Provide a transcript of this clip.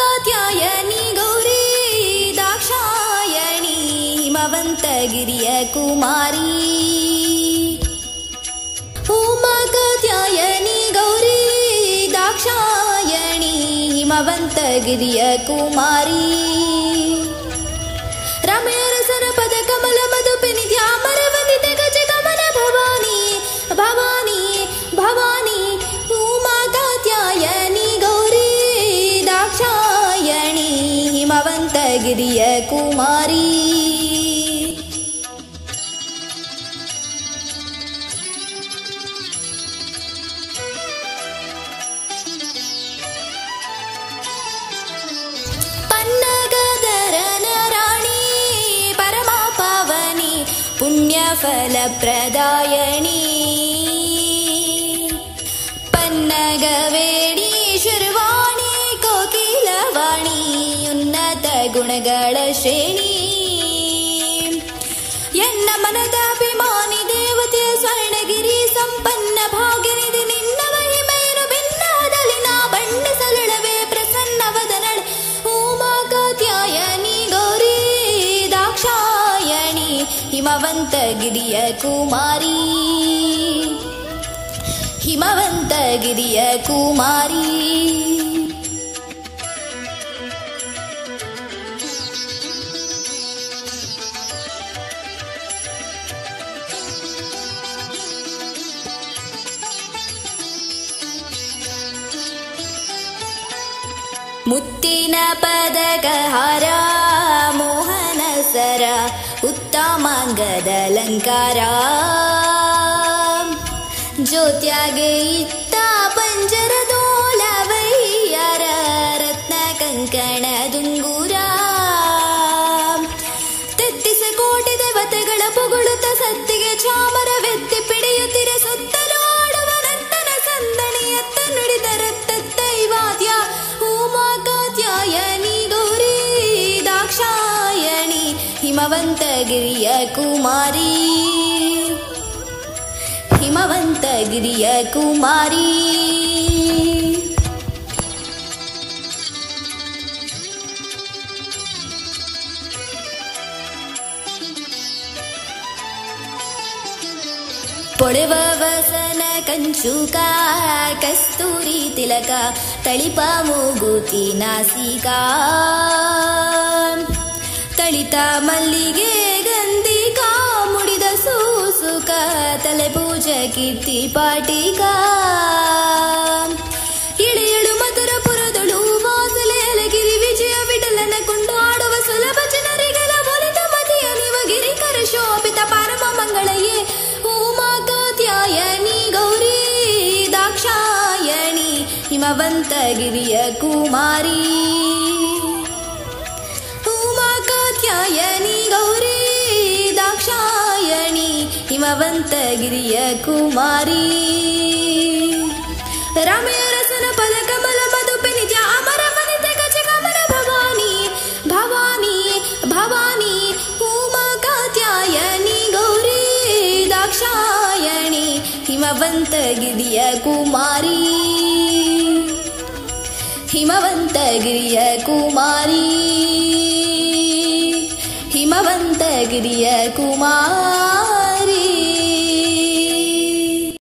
ಕಾತ್ಯಾಯನಿ ಗೌರಿ ದಾಕ್ಷಾಯಣಿ ಹಿಮವಂತಗಿರಿಯ ಕುಮಾರಿ ಉಮಾ ಕಾತ್ಯಾಯನಿ ಗೌರಿ ದಾಕ್ಷಾಯಣಿ ಹಿಮವಂತಗಿರಿಯ ಕುಮಾರಿ ರಮ್ಯರಸನ ಪದ ಕಮಲ ಮಧುಪಿನಿ ಧ್ಯಾಮರ ವಂದಿತ ಗಜ ಗಮನ ಭವಾನಿ ಭವಾನಿ ಭವಾನಿ ಉಮಾ ಕಾತ್ಯಾಯನಿ ಗೌರಿ ದಾಕ್ಷಾಯಣಿ ಹಿಮವಂತಗಿರಿಯ ಕುಮಾರಿ ಫಲಪ್ರದಾಯಣಿ ಪನ್ನಗವೇಡಿ ಶುರ್ವಾಣಿ ಕೋಕಿಲವಾಣಿ ಉನ್ನತ ಗುಣಗಳ ಶ್ರೇಣಿ ಎನ್ನ ಮನದ ಅಭಿಮಾನಿ ದೇವತೆಯ ಸ್ವರ್ಣಗಿರಿ ಸಂಪನ್ನ ಭಾಗ್ಯನಿಧಿ ನಿನ್ನ ಮಹಿಮೆಯನ್ನು ಭಿನ್ನದಲ್ಲಿ ನಾ ಬಣ್ಣಿಸಲಳವೇ ಪ್ರಸನ್ನವದನಳ ಉಮಾ ಕಾತ್ಯಾಯನಿ ಗೌರಿ ದಾಕ್ಷಾಯಣಿ ಹಿಮವಂತಗಿರಿಯ ಕುಮಾರಿ ಹಿಮವಂತಗಿರಿಯ ಕುಮಾರಿ ಮುತ್ತಿನ ಪದಕಹಾರ ಮೋಹನ ಸರ ಉತ್ತಮಾಂಗದ ಅಲಂಕಾರ ಜ್ಯೋತ್ಯಾಗೆ ಇತ್ತ ಪಂಜರದೋಲವಯ್ಯರ ರತ್ನ ಕಂಕಣ ದುಂಗೂರ ತೆತ್ತಿಸ ಕೋಟಿ ದೇವತೆಗಳ ಪುಗುಳುತ್ತ ಸತ್ತಿಗೆ ಚಾಮರವೆತ್ತಿ ಪಿಡಿಯುತ್ತಿರ ಸುತ್ತಲೂ ಆಡುವ ರತ್ತನ ಸಂದಣಿಯತ್ತ ನುಡಿದ ರತ್ತೈವಾದ್ಯ ಉಮಾ ಕಾತ್ಯಾಯನಿ ಗೌರಿ ದಾಕ್ಷಾಯಣಿ ಹಿಮವಂತಗಿರಿಯ ಕುಮಾರಿ ಹಿಮವಂತಗಿರಿಯ ಕುಮಾರಿ ಪೊಳೆವ ವಸನ ಕಂಚುಕ ಕಸ್ತೂರಿ ತಿಲಕ ತಳಿಪ ಮೂಗುತಿ ನಾಸಿಕಾ ತಳಿತ ಮಲ್ಲಿಗೆ ಗಂಧಿಕಾ ಮುಡಿದ ಸೂಸುಕ ತಲೆ ಪೂಜೆ ಕೀರ್ತಿ ಪಾಟಿಕ ಇಳಿಯಳು ಮಧುರಪುರದಳು ವಾಸಲೆ ಅಲಗಿರಿ ವಿಜಯ ವಿಠಲನ ಕೊಂಡಾಡುವ ಸುಲಭ ಜನರಿಗೆಲ ಒಲಿದ ಮತಿಯ ನಿವಗಿರಿ ಕರ ಶೋಭಿತ ಪರಮ ಮಂಗಳಯೇ ಉಮಾ ಕಾತ್ಯಾಯನಿ ಗೌರಿ ದಾಕ್ಷಾಯಣಿ ಹಿಮವಂತಗಿರಿಯ ಕುಮಾರಿ ಉಮಾ ಕಾತ್ಯಾಯನಿ ಗೌರಿ ದಾಕ್ಷಾಯಣಿ ಹಿಮವಂತಗಿರಿಯ ಕುಮಾರಿ ರಮ್ಯರಸನ ಪದ ಕಮಲ ಮಧುಪಿನಿ ಧ್ಯಾಮರ ವನಿತ ಗಜ ಗಮನ ಭವಾನಿ ಭವಾನಿ ಭವಾನಿ ಉಮಾ ಕಾತ್ಯಾಯನಿ ಗೌರಿ ದಾಕ್ಷಾಯಣಿ ಹಿಮವಂತಗಿರಿಯ ಕುಮಾರಿ ಹಿಮವಂತಗಿರಿಯ ಕುಮಾರಿ ಹಿಮವಂತಗಿರಿಯ ಕುಮಾರಿ